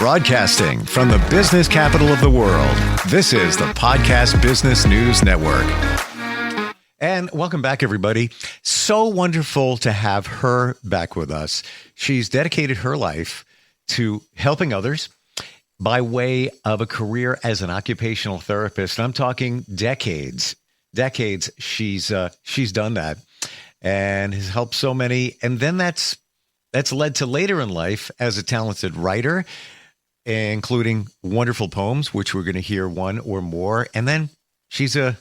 Broadcasting from the business capital of the world, this is the Podcast Business News Network. And welcome back, everybody. So wonderful to have her back with us. She's dedicated her life to helping others by way of a career as an occupational therapist. I'm talking decades. She's done that and has helped so many. And then that's led to later in life as a talented writer, including wonderful poems, which we're going to hear one or more. And then she's I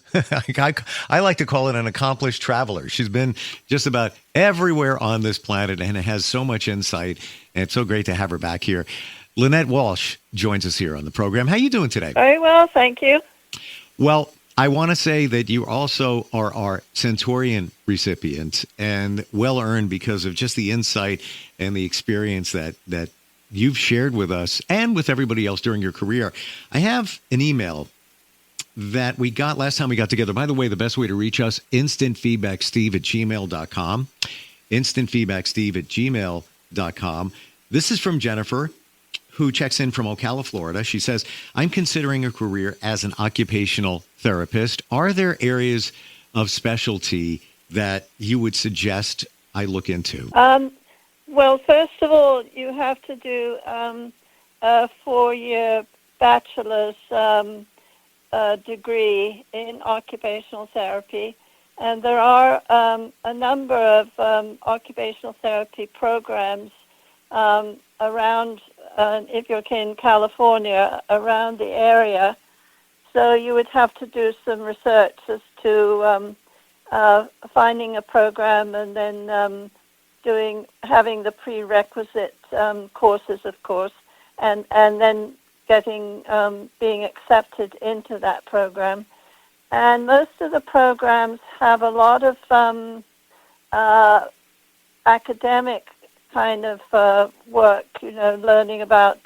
like to call it an accomplished traveler. She's been just about everywhere on this planet and has so much insight. And it's so great to have her back here. Lynette Walsh joins us here on the program. How are you doing today? Very well, thank you. Well, I want to say that you also are our Centurion recipient, and well-earned because of just the insight and the experience that you've shared with us and with everybody else during your career. I have an email that we got last time we got together. By the way, the best way to reach us, instantfeedbacksteve@gmail.com. instantfeedbacksteve@gmail.com. This is from Jennifer, who checks in from Ocala, Florida. She says, I'm considering a career as an occupational therapist. Are there areas of specialty that you would suggest I look into? Well, first of all, you have to do a 4-year bachelor's degree in occupational therapy. And there are a number of occupational therapy programs around, if you're in California, around the area. So you would have to do some research as to finding a program and then having the prerequisite courses, of course, and then being accepted into that program. And most of the programs have a lot of academic kind of work, learning about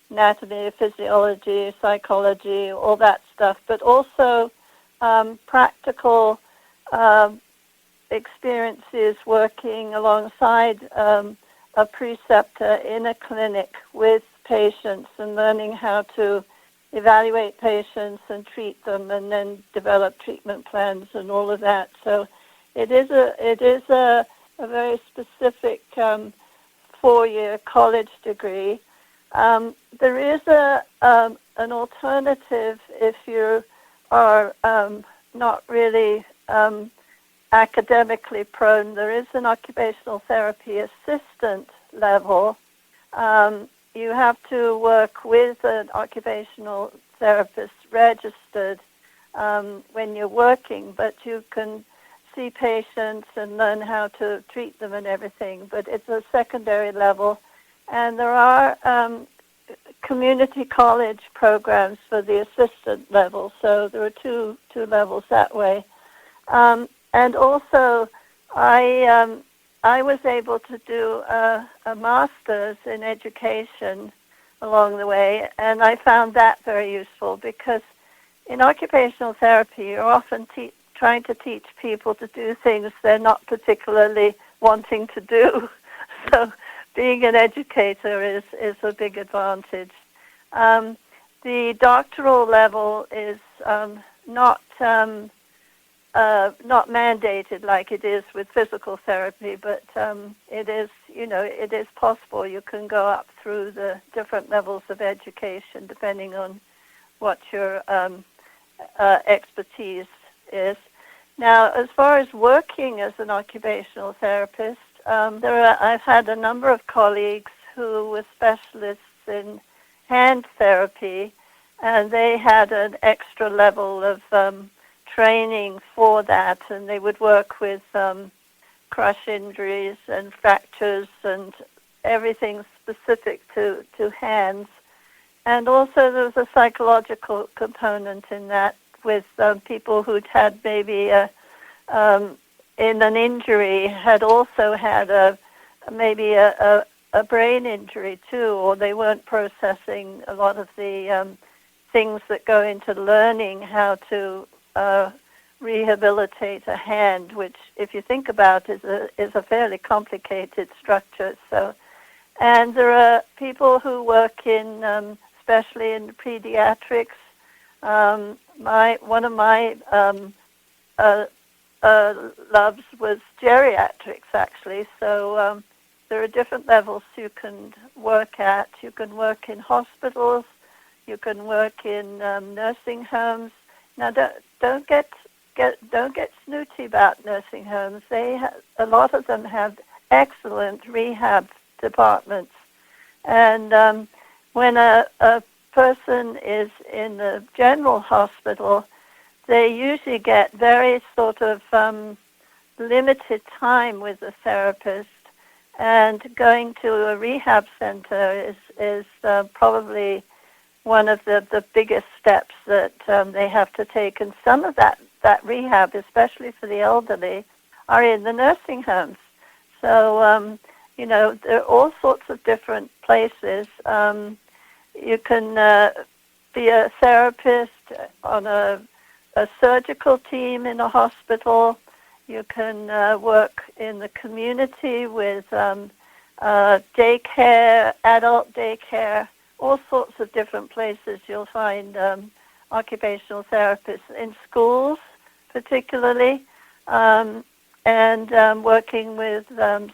anatomy, physiology, psychology, all that stuff, but also practical experiences working alongside a preceptor in a clinic with patients and learning how to evaluate patients and treat them and then develop treatment plans and all of that. So it is a very specific 4-year college degree. There is an alternative if you are not really academically prone. There is an occupational therapy assistant level. You have to work with an occupational therapist registered when you're working, but you can see patients and learn how to treat them and everything. But it's a secondary level. And there are community college programs for the assistant level. So there are two levels that way. And also, I was able to do a master's in education along the way, and I found that very useful because in occupational therapy, you're often trying to teach people to do things they're not particularly wanting to do. So being an educator is a big advantage. The doctoral level is not mandated like it is with physical therapy, but it is possible. You can go up through the different levels of education depending on what your expertise is. Now, as far as working as an occupational therapist, I've had a number of colleagues who were specialists in hand therapy, and they had an extra level of training for that, and they would work with crush injuries and fractures and everything specific to hands. And also there was a psychological component in that with people who'd had maybe in an injury had also had maybe a brain injury too, or they weren't processing a lot of the things that go into learning how to rehabilitate a hand, which, if you think about, is a fairly complicated structure. So And there are people who work in, especially in pediatrics. One of my loves was geriatrics, actually. So there are different levels you can work at. You can work in hospitals. You can work in nursing homes. Now, don't get snooty about nursing homes. A lot of them have excellent rehab departments, and when a person is in the general hospital, they usually get very sort of limited time with the therapist, and going to a rehab center is probably one of the biggest steps that they have to take. And some of that rehab, especially for the elderly, are in the nursing homes. So, there are all sorts of different places. You can be a therapist on a surgical team in a hospital. You can work in the community with daycare, adult daycare, all sorts of different places. You'll find occupational therapists in schools, particularly, and working with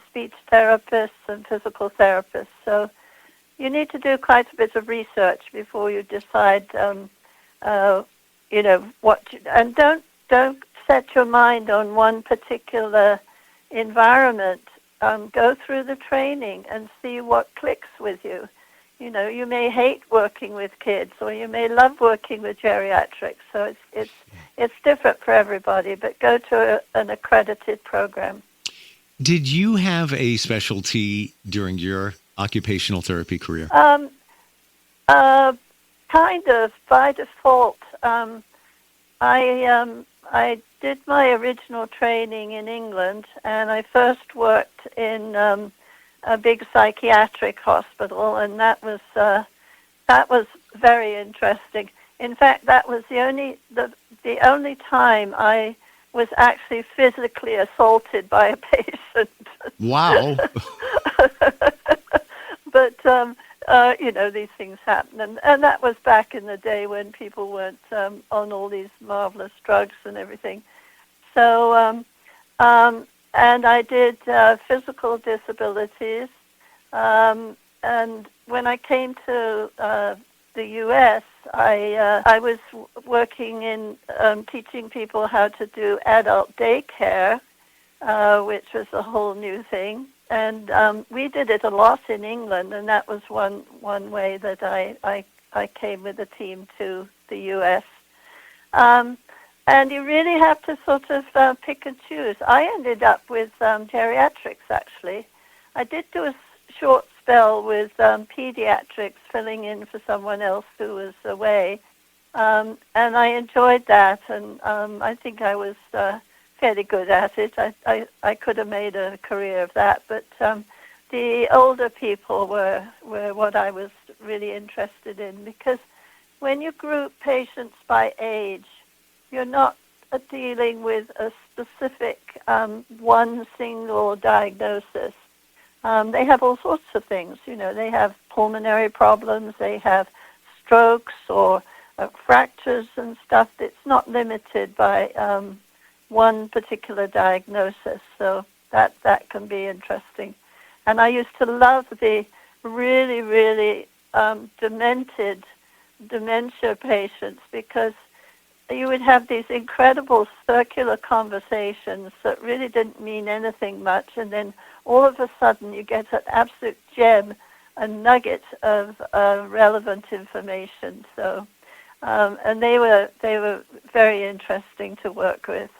speech therapists and physical therapists. So you need to do quite a bit of research before you decide, what. And don't set your mind on one particular environment. Go through the training and see what clicks with you. You may hate working with kids, or you may love working with geriatrics. So it's different for everybody. But go to an accredited program. Did you have a specialty during your occupational therapy career? Kind of by default. I did my original training in England, and I first worked in a big psychiatric hospital, and that was very interesting. In fact, that was the only time I was actually physically assaulted by a patient. Wow. But these things happen, and that was back in the day when people weren't on all these marvelous drugs and everything. So. And I did physical disabilities. And when I came to the U.S., I was working in teaching people how to do adult daycare, which was a whole new thing. And we did it a lot in England, and that was one way that I came with a team to the U.S. And you really have to sort of pick and choose. I ended up with geriatrics, actually. I did do a short spell with pediatrics, filling in for someone else who was away. And I enjoyed that, and I think I was fairly good at it. I could have made a career of that, but the older people were what I was really interested in, because when you group patients by age, you're not dealing with a specific one single diagnosis. They have all sorts of things. They have pulmonary problems, they have strokes or fractures and stuff. It's not limited by one particular diagnosis. So that can be interesting. And I used to love the really, really dementia patients, because you would have these incredible circular conversations that really didn't mean anything much, and then all of a sudden you get an absolute gem, a nugget of relevant information. So, and they were very interesting to work with.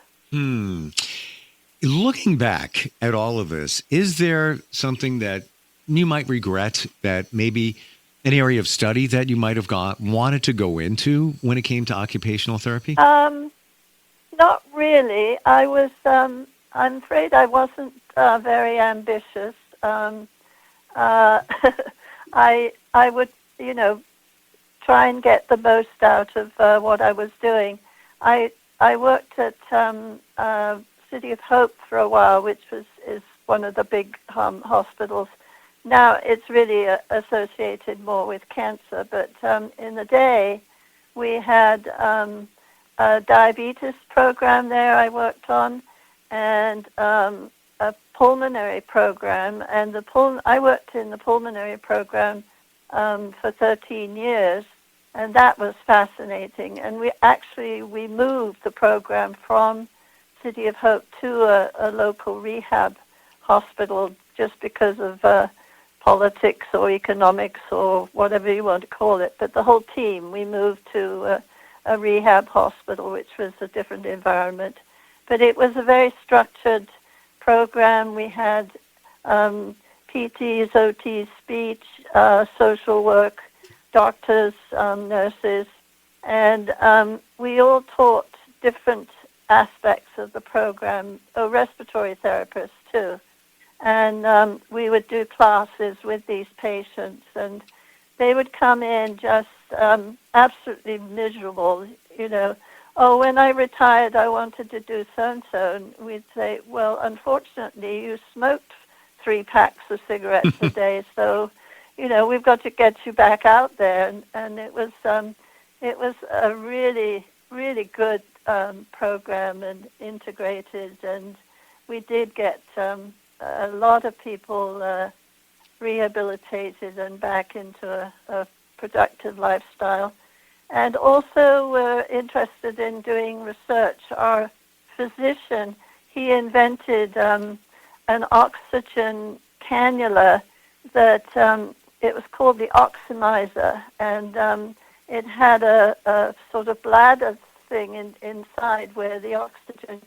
Looking back at all of this, is there something that you might regret, that maybe an area of study that you might have wanted to go into when it came to occupational therapy? Not really. I'm afraid I wasn't very ambitious. I would, try and get the most out of what I was doing. I worked at City of Hope for a while, which is one of the big hospitals, now it's really associated more with cancer. But in the day, we had a diabetes program there I worked on, and a pulmonary program. And I worked in the pulmonary program for 13 years, and that was fascinating. And we moved the program from City of Hope to a local rehab hospital just because of politics or economics or whatever you want to call it. But the whole team, we moved to a rehab hospital, which was a different environment. But it was a very structured program. We had PTs, OTs, speech, social work, doctors, nurses, and we all taught different aspects of the program, respiratory therapists too. And we would do classes with these patients, and they would come in just absolutely miserable, oh, when I retired, I wanted to do so-and-so. And we'd say, well, unfortunately, you smoked 3 packs of cigarettes a day, so, we've got to get you back out there. And it was a really, really good program and integrated, and we did get a lot of people rehabilitated and back into a productive lifestyle. And also we're interested in doing research. Our physician, he invented an oxygen cannula that it was called the oxymizer, and it had a sort of bladder thing inside where the oxygen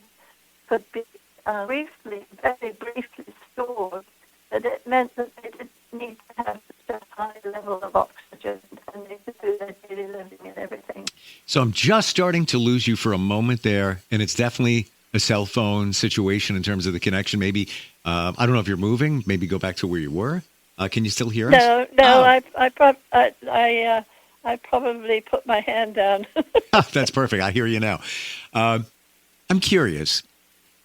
could be very briefly stored, but it meant that they didn't need to have such a high level of oxygen, and they could do their daily living and everything. So I'm just starting to lose you for a moment there, and it's definitely a cell phone situation in terms of the connection. Maybe, I don't know if you're moving, maybe go back to where you were. Can you still hear us? No, oh. I probably put my hand down. That's perfect. I hear you now. I'm curious,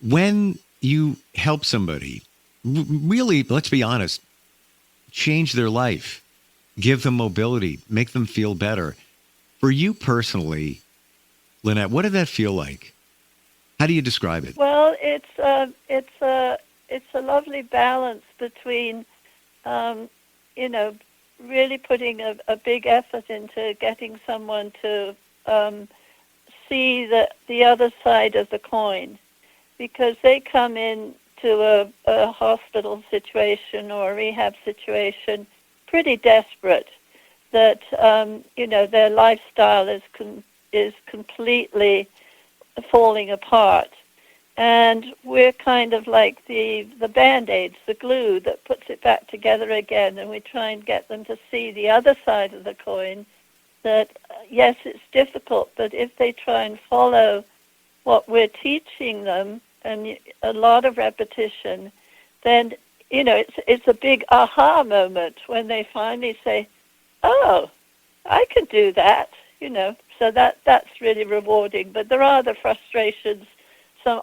when you help somebody, really, let's be honest, change their life, give them mobility, make them feel better. For you personally, Lynette, what did that feel like? How do you describe it? Well, it's a lovely balance between, really putting a big effort into getting someone to see the other side of the coin, because they come in to a hospital situation or a rehab situation pretty desperate, that their lifestyle is completely falling apart, and we're kind of like the Band-Aids, the glue that puts it back together again, and we try and get them to see the other side of the coin, that yes, it's difficult, but if they try and follow what we're teaching them and a lot of repetition, then it's a big aha moment when they finally say, oh, I can do that, so that's really rewarding. But there are the frustrations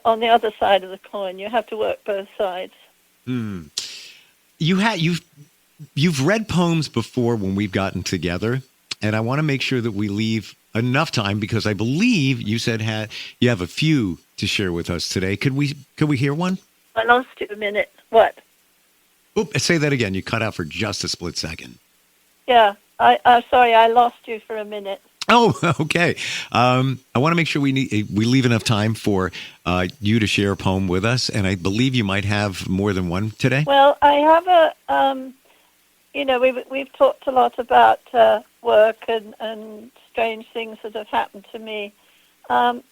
on the other side of the coin. You have to work both sides. You've read poems before when we've gotten together, and I want to make sure that we leave enough time, because I believe you said you have a few to share with us today. Could we hear one? I lost you a minute. What? Oop, say that again. You cut out for just a split second. Yeah, sorry, I lost you for a minute. Oh, okay. I want to make sure we leave enough time for you to share a poem with us, and I believe you might have more than one today. Well, I have we've talked a lot about work and strange things that have happened to me, and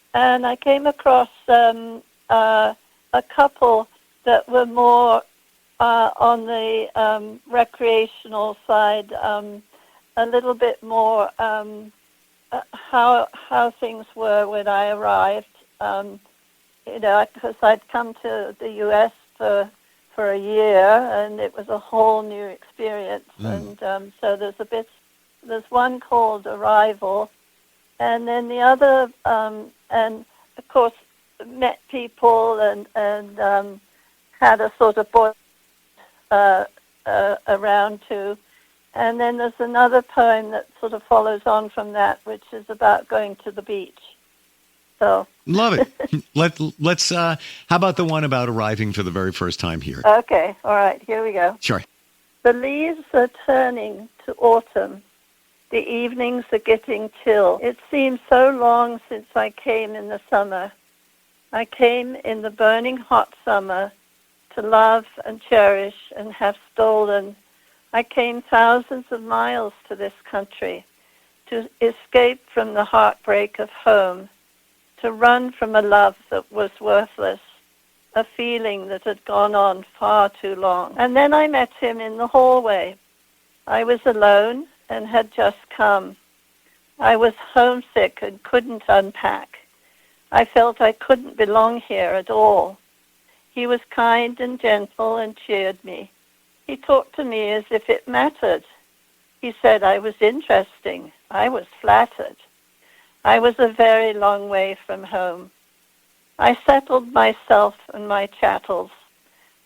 I came across a couple that were more on the recreational side, a little bit more how things were when I arrived. Because I'd come to the U.S. for a year, and it was a whole new experience. And so there's one called Arrival, and then the other, and of course met people and had a sort of around to. And then there's another poem that sort of follows on from that, which is about going to the beach. So love it. Let's. How about the one about arriving for the very first time here? Okay, all right, here we go. Sure. The leaves are turning to autumn. The evenings are getting chill. It seems so long since I came in the summer. I came in the burning hot summer to love and cherish and have stolen. I came thousands of miles to this country to escape from the heartbreak of home, to run from a love that was worthless, a feeling that had gone on far too long. And then I met him in the hallway. I was alone and had just come. I was homesick and couldn't unpack. I felt I couldn't belong here at all. He was kind and gentle and cheered me. He talked to me as if it mattered. He said I was interesting. I was flattered. I was a very long way from home. I settled myself and my chattels.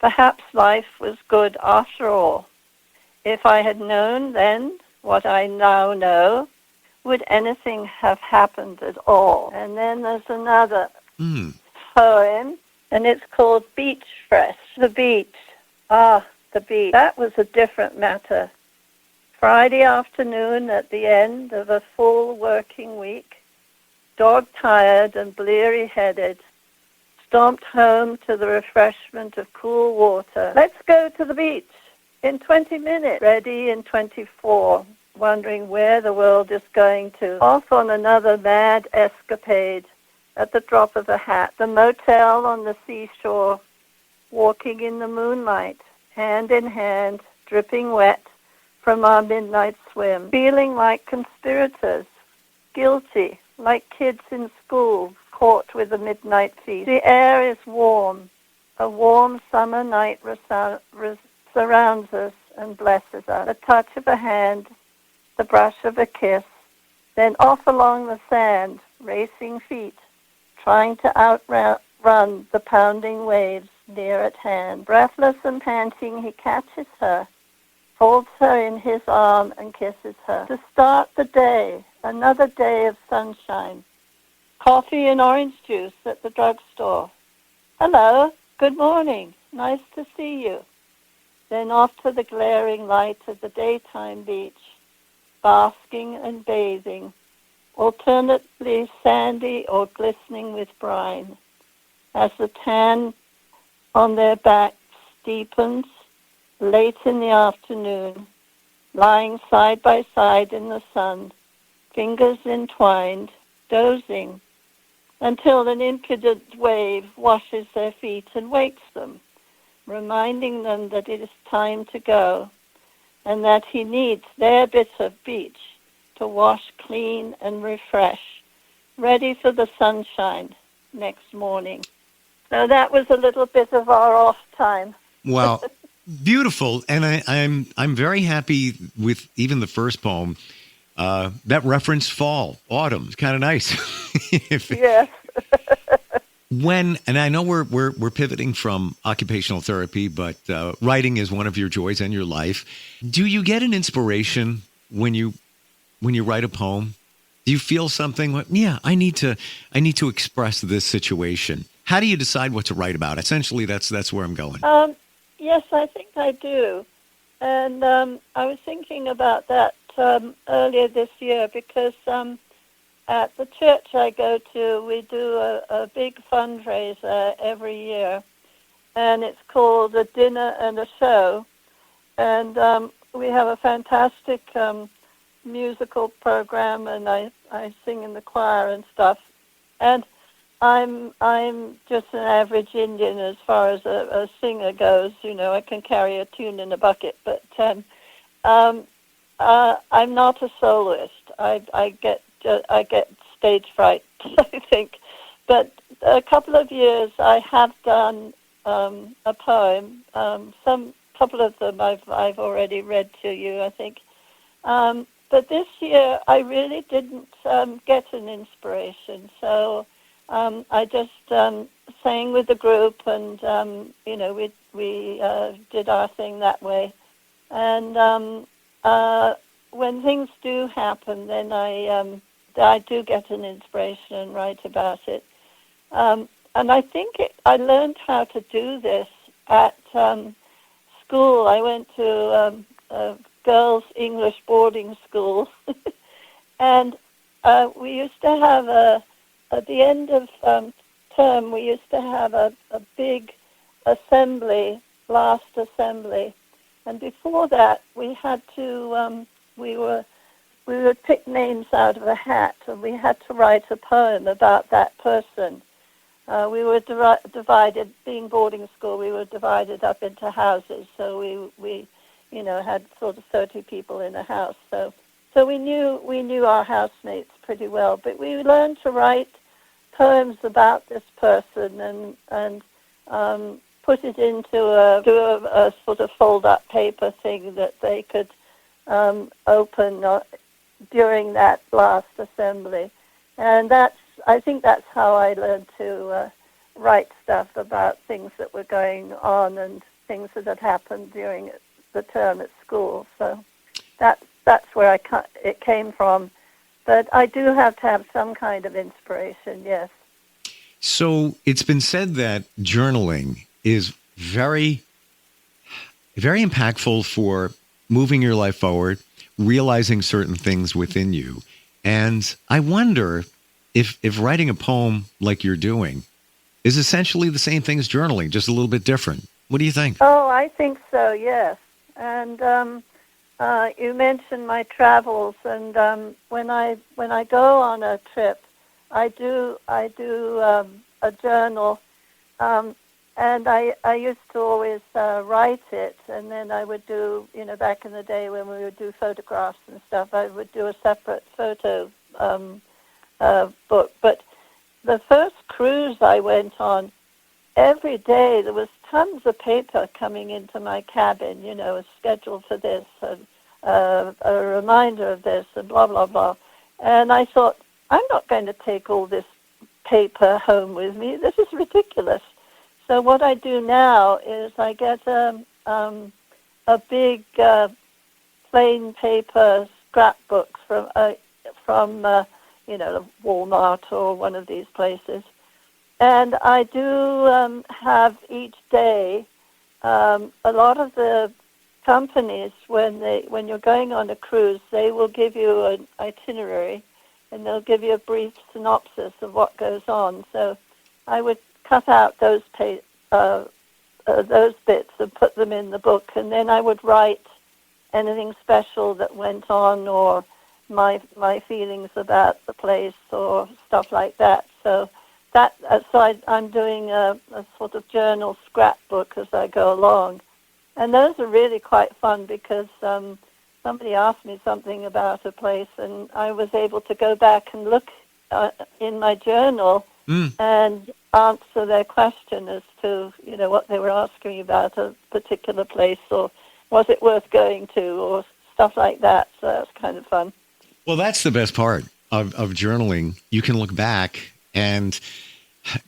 Perhaps life was good after all. If I had known then what I now know, would anything have happened at all? And then there's another poem, and it's called Beach Fresh. The beach. The beach. That was a different matter. Friday afternoon at the end of a full working week, dog-tired and bleary-headed, stomped home to the refreshment of cool water. Let's go to the beach in 20 minutes. Ready in 24, wondering where the world is going to. Off on another mad escapade at the drop of a hat. The motel on the seashore, walking in the moonlight, hand in hand, dripping wet from our midnight swim, feeling like conspirators, guilty, like kids in school, caught with a midnight feast. The air is warm. A warm summer night surrounds us and blesses us. The touch of a hand, the brush of a kiss, then off along the sand, racing feet, trying to outrun the pounding waves near at hand. Breathless and panting, he catches her, folds her in his arm and kisses her. To start the day, another day of sunshine. Coffee and orange juice at the drugstore. Hello, good morning, nice to see you. Then off to the glaring light of the daytime beach, basking and bathing, alternately sandy or glistening with brine, as the tan on their backs deepens late in the afternoon, lying side by side in the sun, fingers entwined, dozing, until an impudent wave washes their feet and wakes them, reminding them that it is time to go, and that he needs their bit of beach to wash clean and refresh, ready for the sunshine next morning. So that was a little bit of our off time. Wow. Beautiful. And I'm very happy with even the first poem. That reference fall, autumn. It's kind of nice. Yes. And I know we're pivoting from occupational therapy, but writing is one of your joys in your life. Do you get an inspiration when you write a poem? Do you feel something like, yeah, I need to express this situation? How do you decide what to write about? Essentially, that's where I'm going. Yes, I think I do. And I was thinking about that earlier this year because at the church I go to, we do a big fundraiser every year, and it's called A Dinner and a Show. And we have a fantastic musical program, and I sing in the choir and stuff. And I'm just an average Indian as far as a singer goes. You know, I can carry a tune in a bucket, but I'm not a soloist. I get stage fright, I think. But a couple of years I have done a poem. Couple of them I've already read to you, I think. But this year I really didn't get an inspiration, so I just sang with the group, and we did our thing that way. And when things do happen, then I do get an inspiration and write about it. And I think I learned how to do this at school. I went to a girls' English boarding school, and we used to have at the end of term, we used to have a big assembly, last assembly. And before that, we had to, we would pick names out of a hat, and we had to write a poem about that person. We were divided, being boarding school, we were divided up into houses. So we had sort of 30 people in a house. So we knew our housemates pretty well. But we learned to write poems about this person and put it into a sort of fold-up paper thing that they could open during that last assembly. And I think that's how I learned to write stuff about things that were going on and things that had happened during the term at school. So that's where it came from. But I do have to have some kind of inspiration, yes. So it's been said that journaling is very, very impactful for moving your life forward, realizing certain things within you. And I wonder if writing a poem like you're doing is essentially the same thing as journaling, just a little bit different. What do you think? Oh, I think so, yes. And you mentioned my travels, and when I go on a trip, I do a journal, and I used to always write it, and then I would do, back in the day when we would do photographs and stuff, I would do a separate photo book. But the first cruise I went on, every day there was tons of paper coming into my cabin, a schedule for this, and a reminder of this, and blah, blah, blah. And I thought, I'm not going to take all this paper home with me. This is ridiculous. So what I do now is I get a big plain paper scrapbook from Walmart or one of these places, and I do have each day. A lot of the companies, when you're going on a cruise, they will give you an itinerary, and they'll give you a brief synopsis of what goes on. So I would cut out those bits and put them in the book, and then I would write anything special that went on, or my feelings about the place, or stuff like that. So I'm doing a sort of journal scrapbook as I go along, and those are really quite fun because somebody asked me something about a place, and I was able to go back and look in my journal and answer their question as to, what they were asking about a particular place, or was it worth going to, or stuff like that. So that's kind of fun. Well, that's the best part of journaling. You can look back and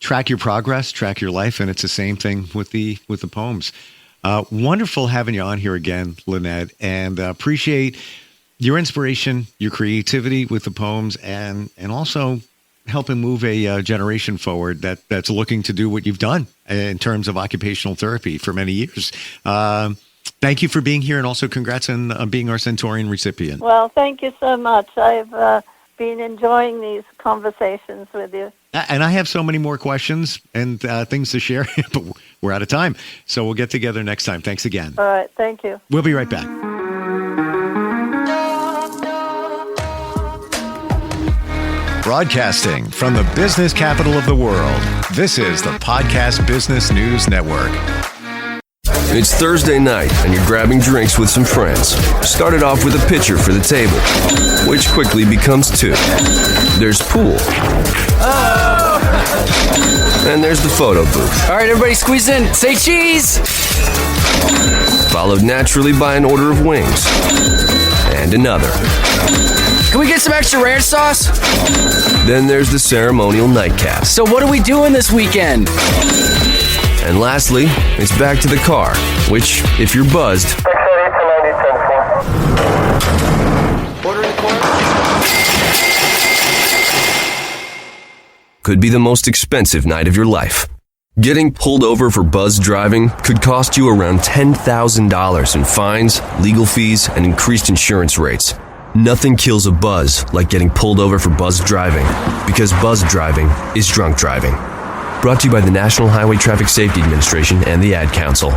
track your progress, track your life, and it's the same thing with the poems. Wonderful having you on here again, Lynette, and appreciate your inspiration, your creativity with the poems, and also helping move a generation forward that's looking to do what you've done in terms of occupational therapy for many years. Thank you for being here, and also congrats on being our Centaurian recipient. Well, thank you so much. I've been enjoying these conversations with you. And I have so many more questions and things to share, but we're out of time. So we'll get together next time. Thanks again. All right. Thank you. We'll be right back. Broadcasting from the business capital of the world, this is the Podcast Business News Network. It's Thursday night, and you're grabbing drinks with some friends. Started off with a pitcher for the table, which quickly becomes two. There's pool. And there's the photo booth. All right, everybody squeeze in. Say cheese! Followed naturally by an order of wings. And another. Can we get some extra ranch sauce? Then there's the ceremonial nightcap. So what are we doing this weekend? And lastly, it's back to the car, which, if you're buzzed, could be the most expensive night of your life. Getting pulled over for buzzed driving could cost you around $10,000 in fines, legal fees, and increased insurance rates. Nothing kills a buzz like getting pulled over for buzzed driving, because buzzed driving is drunk driving. Brought to you by the National Highway Traffic Safety Administration and the Ad Council.